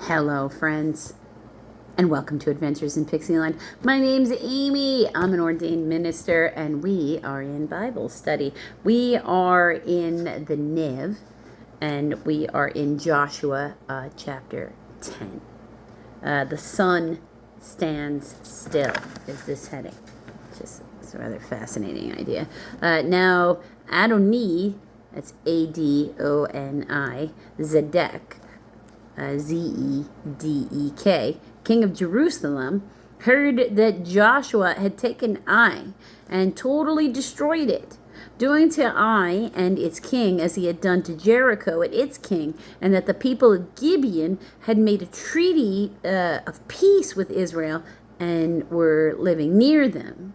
Hello, friends, and welcome to Adventures in Pixieland. My name's Amy. I'm an ordained minister, and we are in Bible study. We are in the NIV, and we are in Joshua chapter 10. The sun stands still is this heading. It's a rather fascinating idea. Now, Adoni, that's Adoni, Zedek, Zedek, king of Jerusalem, heard that Joshua had taken Ai and totally destroyed it, doing to Ai and its king as he had done to Jericho and its king, and that the people of Gibeon had made a treaty of peace with Israel and were living near them.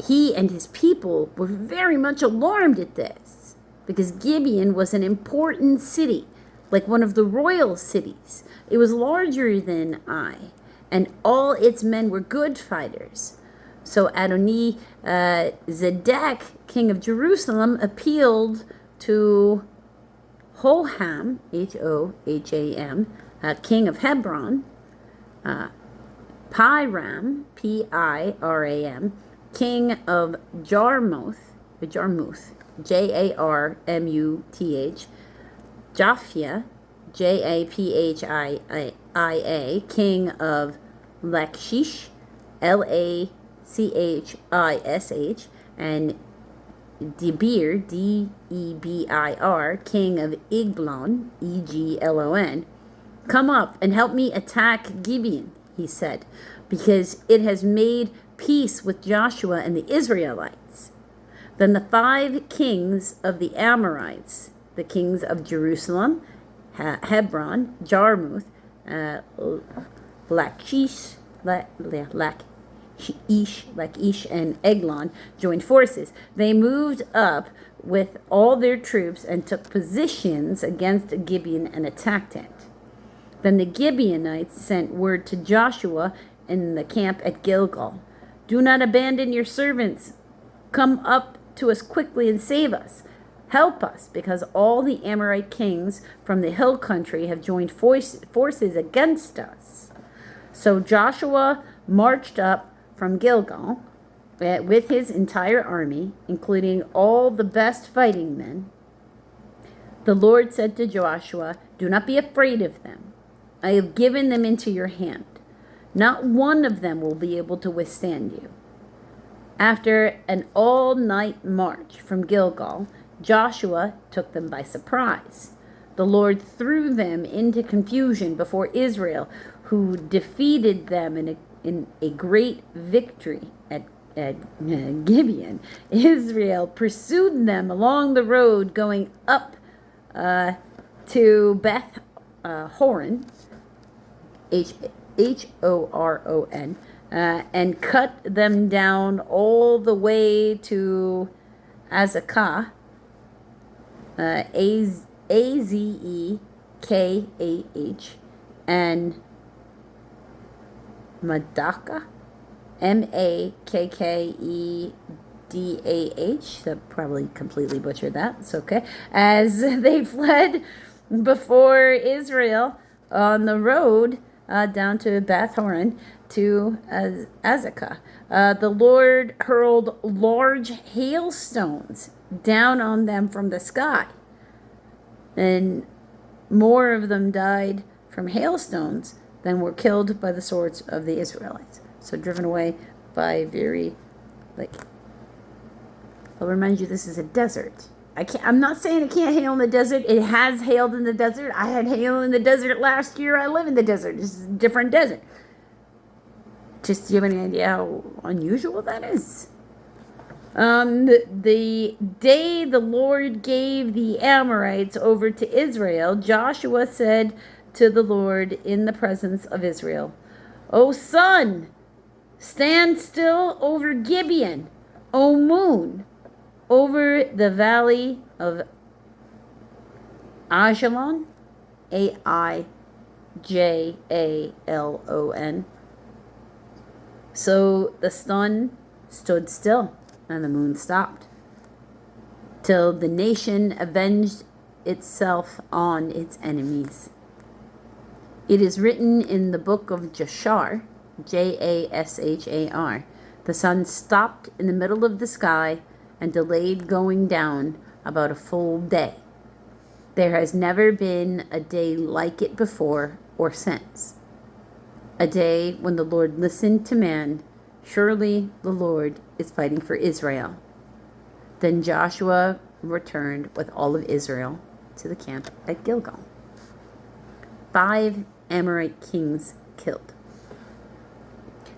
He and his people were very much alarmed at this, because Gibeon was an important city, like one of the royal cities. It was larger than Ai, and all its men were good fighters. So Adoni Zedek, king of Jerusalem, appealed to Hoham, Hoham, king of Hebron, Piram, Piram, king of Jarmuth, Jarmuth, Japhia, Japhia, king of Lachish, Lachsish, and Debir, Debir, king of Eglon, Eglon. Come up and help me attack Gibeon, he said, because it has made peace with Joshua and the Israelites. Then the 5 kings of the Amorites, the kings of Jerusalem, Hebron, Jarmuth, Lachish, and Eglon, joined forces. They moved up with all their troops and took positions against Gibeon and attacked it. Then the Gibeonites sent word to Joshua in the camp at Gilgal, "Do not abandon your servants. Come up to us quickly and save us. Help us, because all the Amorite kings from the hill country have joined forces against us." So Joshua marched up from Gilgal with his entire army, including all the best fighting men. The Lord said to Joshua, "Do not be afraid of them. I have given them into your hand. Not one of them will be able to withstand you." After an all-night march from Gilgal, Joshua took them by surprise. The Lord threw them into confusion before Israel, who defeated them in a great victory at Gibeon. Israel pursued them along the road going up to Beth Horon, Horon, and cut them down all the way to Azekah, Azekah, and Madaka, Makkedah. I probably completely butchered that. It's okay. As they fled before Israel on the road down to Beth Horon to Azekah, the Lord hurled large hailstones down on them from the sky, and more of them died from hailstones than were killed by the swords of the Israelites. So driven away by I'll remind you, this is a desert. I'm not saying it can't hail in the desert. It has hailed in the desert. I had hail in the desert last year. I live in the desert. It's a different desert. Just do you have any idea how unusual that is? The day the Lord gave the Amorites over to Israel, Joshua said to the Lord in the presence of Israel, "O sun, stand still over Gibeon. O moon, over the valley of Ajalon, Aijalon." So the sun stood still, and the moon stopped, till the nation avenged itself on its enemies. It is written in the book of Jashar, Jashar. The sun stopped in the middle of the sky and delayed going down about a full day. There has never been a day like it before or since. A day when the Lord listened to man. Surely the Lord is fighting for Israel. Then Joshua returned with all of Israel to the camp at Gilgal. 5 Amorite kings killed.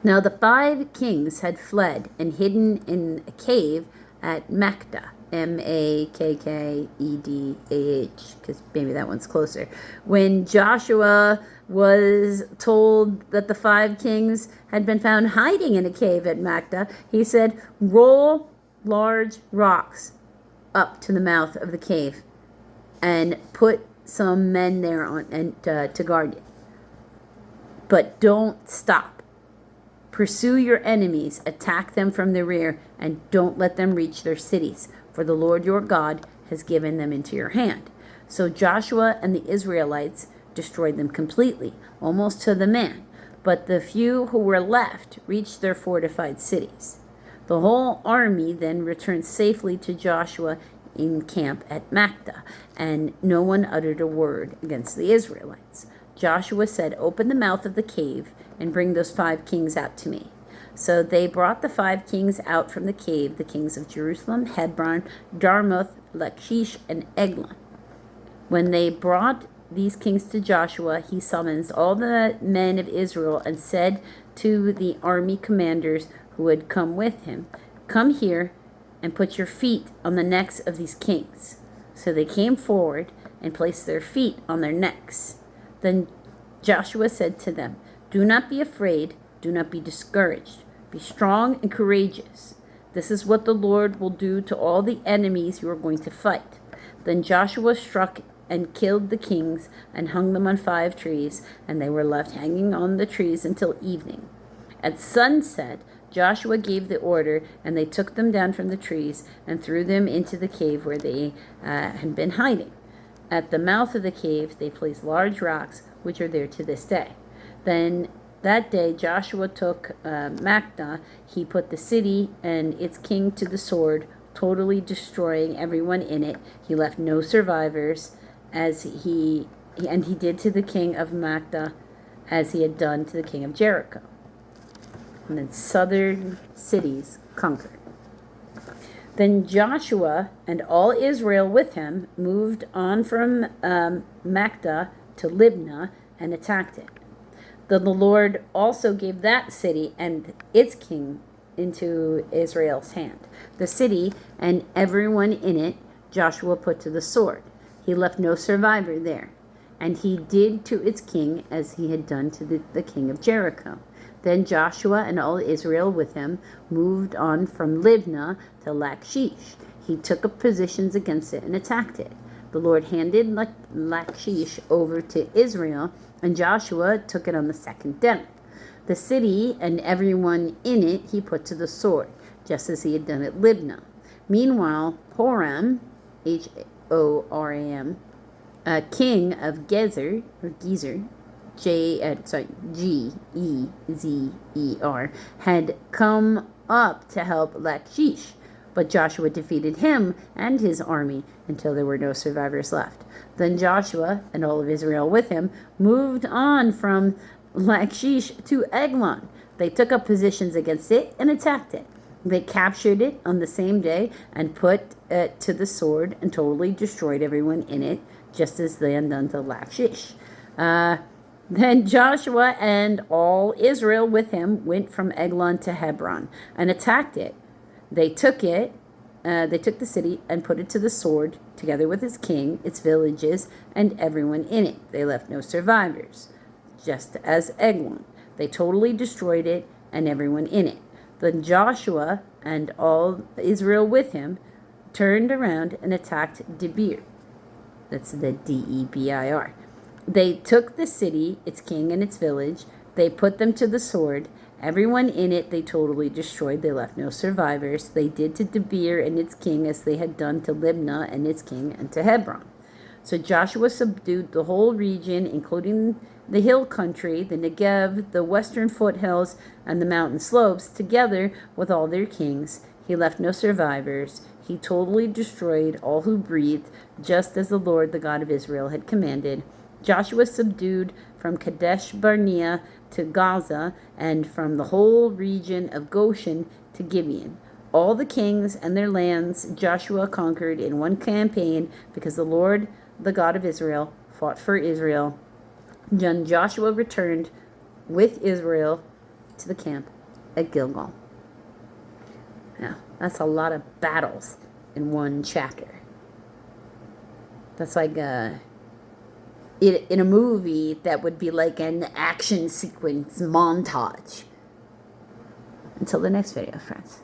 Now the 5 kings had fled and hidden in a cave at Makkedah, Makkedah, because maybe that one's closer. When Joshua was told that the 5 kings had been found hiding in a cave at Makkedah, he said, roll large rocks up to the mouth of the cave and put some men there to guard it. But don't stop. Pursue your enemies, attack them from the rear, and don't let them reach their cities, for the Lord your God has given them into your hand. So Joshua and the Israelites destroyed them completely, almost to the man. But the few who were left reached their fortified cities. The whole army then returned safely to Joshua in camp at Makkedah, and no one uttered a word against the Israelites. Joshua said, open the mouth of the cave and bring those 5 kings out to me. So they brought the 5 kings out from the cave, the kings of Jerusalem, Hebron, Jarmuth, Lachish, and Eglon. When they brought these kings to Joshua, he summons all the men of Israel and said to the army commanders who had come with him, come here and put your feet on the necks of these kings. So they came forward and placed their feet on their necks. Then Joshua said to them, do not be afraid, do not be discouraged. Be strong and courageous. This is what the Lord will do to all the enemies you are going to fight. Then Joshua struck and killed the kings and hung them on 5 trees, and they were left hanging on the trees until evening. At sunset, Joshua gave the order, and they took them down from the trees and threw them into the cave where they had been hiding. At the mouth of the cave, they placed large rocks, which are there to this day. Then that day, Joshua took Makkedah. He put the city and its king to the sword, totally destroying everyone in it. He left no survivors, and he did to the king of Makkedah as he had done to the king of Jericho. And then southern cities conquered. Then Joshua and all Israel with him moved on from Makkedah to Libnah and attacked it. Then the Lord also gave that city and its king into Israel's hand. The city and everyone in it Joshua put to the sword. He left no survivor there. And he did to its king as he had done to the king of Jericho. Then Joshua and all Israel with him moved on from Libnah to Lachish. He took up positions against it and attacked it. The Lord handed Lachish over to Israel, and Joshua took it on the second day. The city and everyone in it he put to the sword, just as he had done at Libnah. Meanwhile, Horam, Horam, king of Gezer, Gezer, had come up to help Lachish, but Joshua defeated him and his army until there were no survivors left. Then Joshua and all of Israel with him moved on from Lachish to Eglon. They took up positions against it and attacked it. They captured it on the same day and put it to the sword and totally destroyed everyone in it, just as they had done to Lachish. Then Joshua and all Israel with him went from Eglon to Hebron and attacked it. They took the city and put it to the sword, together with its king, its villages, and everyone in it. They left no survivors, just as Eglon. They totally destroyed it and everyone in it. Then Joshua and all Israel with him turned around and attacked Debir. That's the Debir. They took the city, its king, and its village. They put them to the sword. Everyone in it they totally destroyed. They left no survivors. They did to Debir and its king as they had done to Libnah and its king and to Hebron. So Joshua subdued the whole region, including the hill country, the Negev, the western foothills, and the mountain slopes, together with all their kings. He left no survivors. He totally destroyed all who breathed, just as the Lord, the God of Israel, had commanded. Joshua subdued from Kadesh Barnea to Gaza, and from the whole region of Goshen to Gibeon. All the kings and their lands Joshua conquered in one campaign, because the Lord, the God of Israel, fought for Israel. Then Joshua returned with Israel to the camp at Gilgal. Now, that's a lot of battles in one chapter. That's like in a movie that would be like an action sequence montage. Until the next video, friends.